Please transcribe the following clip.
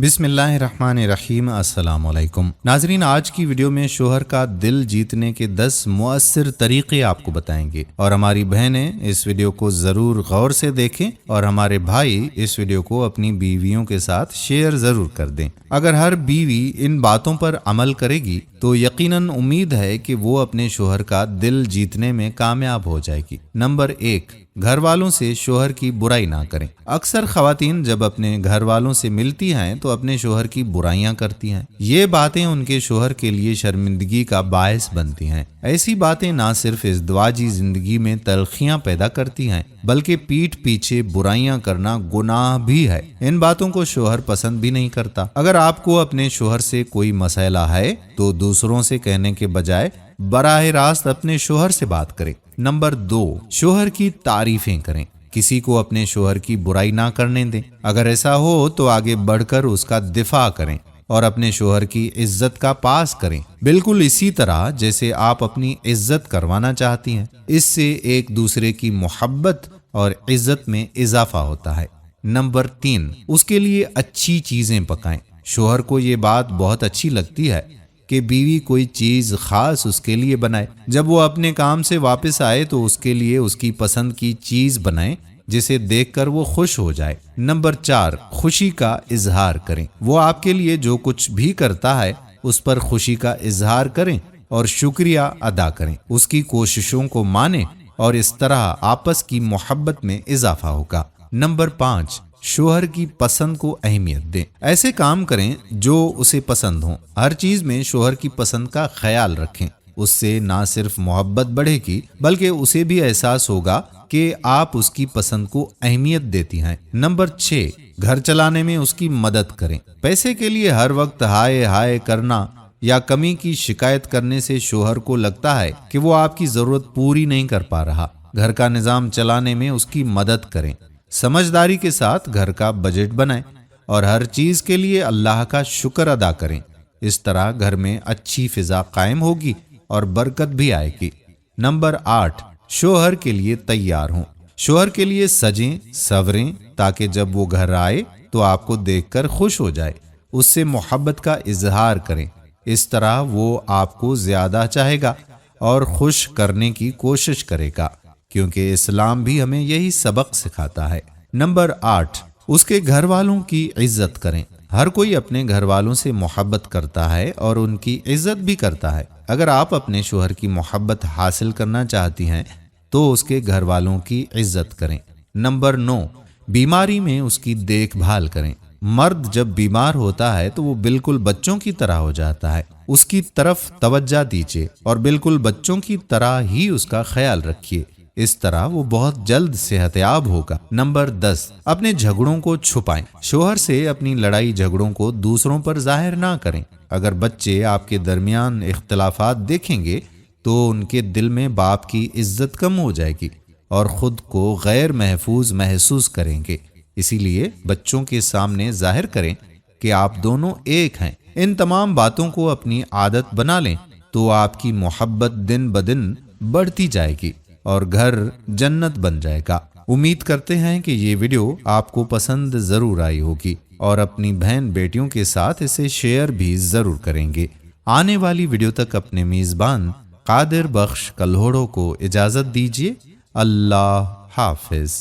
बिस्मिल्लाहिर्रहमानिर्रहीम। अस्सलाम वालेकुम नाजरीन, आज की वीडियो में शोहर का दिल जीतने के 10 मुअस्सिर तरीके आपको बताएंगे और हमारी बहनें इस वीडियो को ज़रूर गौर से देखें और हमारे भाई इस वीडियो को अपनी बीवियों के साथ शेयर ज़रूर कर दें। अगर हर बीवी इन बातों पर अमल करेगी तो यकीनन उम्मीद है कि वो अपने शोहर का दिल जीतने में कामयाब हो जाएगी। नंबर 1, घर वालों से शोहर की बुराई ना करें। अक्सर खवातीन जब अपने घर वालों से मिलती हैं तो अपने शोहर की बुराइयां करती हैं। ये बातें उनके शोहर के लिए शर्मिंदगी का बायस बनती हैं। ऐसी बातें ना सिर्फ इज़्दिवाजी जिंदगी में तलखियां पैदा करती हैं बल्कि पीठ पीछे बुराइयां करना गुनाह भी है। इन बातों को शोहर पसंद भी नहीं करता। अगर आपको अपने शोहर से कोई मसला है तो दूसरों से कहने के बजाय बराह रास्त अपने शोहर से बात करें। नंबर 2, शोहर की तारीफें करें। किसी को अपने शोहर की बुराई ना करने दें। अगर ऐसा हो तो आगे बढ़कर उसका दिफा करें और अपने शोहर की इज्जत का पास करें, बिल्कुल इसी तरह जैसे आप अपनी इज्जत करवाना चाहती हैं। इससे एक दूसरे की मोहब्बत और इज्जत में इजाफा होता है। नंबर 3, उसके लिए अच्छी चीजें पकाएं। शोहर को ये बात बहुत अच्छी लगती है कि बीवी कोई चीज खास उसके लिए बनाए। जब वो अपने काम से वापस आए तो उसके लिए उसकी पसंद की चीज बनाए जिसे देखकर वो खुश हो जाए। नंबर 4, खुशी का इजहार करें। वो आपके लिए जो कुछ भी करता है उस पर खुशी का इजहार करें और शुक्रिया अदा करें। उसकी कोशिशों को मानें और इस तरह आपस की मोहब्बत में इजाफा होगा। नंबर 5, शोहर की पसंद को अहमियत दें। ऐसे काम करें जो उसे पसंद हो। हर चीज में शोहर की पसंद का ख्याल रखें। उससे ना सिर्फ मोहब्बत बढ़ेगी बल्कि उसे भी एहसास होगा कि आप उसकी पसंद को अहमियत देती हैं। नंबर 6, घर चलाने में उसकी मदद करें। पैसे के लिए हर वक्त हाय हाय करना या कमी की शिकायत करने से शोहर को लगता है कि वो आपकी जरूरत पूरी नहीं कर पा रहा। घर का निजाम चलाने में उसकी मदद करें। समझदारी के साथ घर का बजट बनाएं और हर चीज के लिए अल्लाह का शुक्र अदा करें। इस तरह घर में अच्छी फिजा कायम होगी और बरकत भी आएगी। नंबर 8, शोहर के लिए तैयार हों। शोहर के लिए सजें सवरें ताकि जब वो घर आए तो आपको देखकर खुश हो जाए। उससे मोहब्बत का इजहार करें। इस तरह वो आपको ज्यादा चाहेगा और खुश करने की कोशिश करेगा, क्योंकि इस्लाम भी हमें यही सबक सिखाता है। नंबर 8, उसके घर वालों की इज्जत करें। हर कोई अपने घर वालों से मोहब्बत करता है और उनकी इज्जत भी करता है। अगर आप अपने शोहर की मोहब्बत हासिल करना चाहती हैं तो उसके घर वालों की इज्जत करें। नंबर 9, बीमारी में उसकी देखभाल करें। मर्द जब बीमार होता है तो वो बिल्कुल बच्चों की तरह हो जाता है। उसकी तरफ तवज्जो दीजिए और बिल्कुल बच्चों की तरह ही उसका ख्याल रखिए। इस तरह वो बहुत जल्द सेहतयाब होगा। नंबर 10, अपने झगड़ों को छुपाएं। शोहर से अपनी लड़ाई झगड़ों को दूसरों पर जाहिर ना करें। अगर बच्चे आपके दरमियान इख्तिलाफात देखेंगे तो उनके दिल में बाप की इज्जत कम हो जाएगी और खुद को गैर महफूज महसूस करेंगे। इसीलिए बच्चों के सामने जाहिर करें कि आप दोनों एक हैं। इन तमाम बातों को अपनी आदत बना लें तो आपकी मोहब्बत दिन ब दिन बढ़ती जाएगी और घर जन्नत बन जाएगा। उम्मीद करते हैं कि ये वीडियो आपको पसंद जरूर आई होगी और अपनी बहन बेटियों के साथ इसे शेयर भी जरूर करेंगे। आने वाली वीडियो तक अपने मेजबान कादिर बख्श कल्होड़ो को इजाजत दीजिए। अल्लाह हाफिज।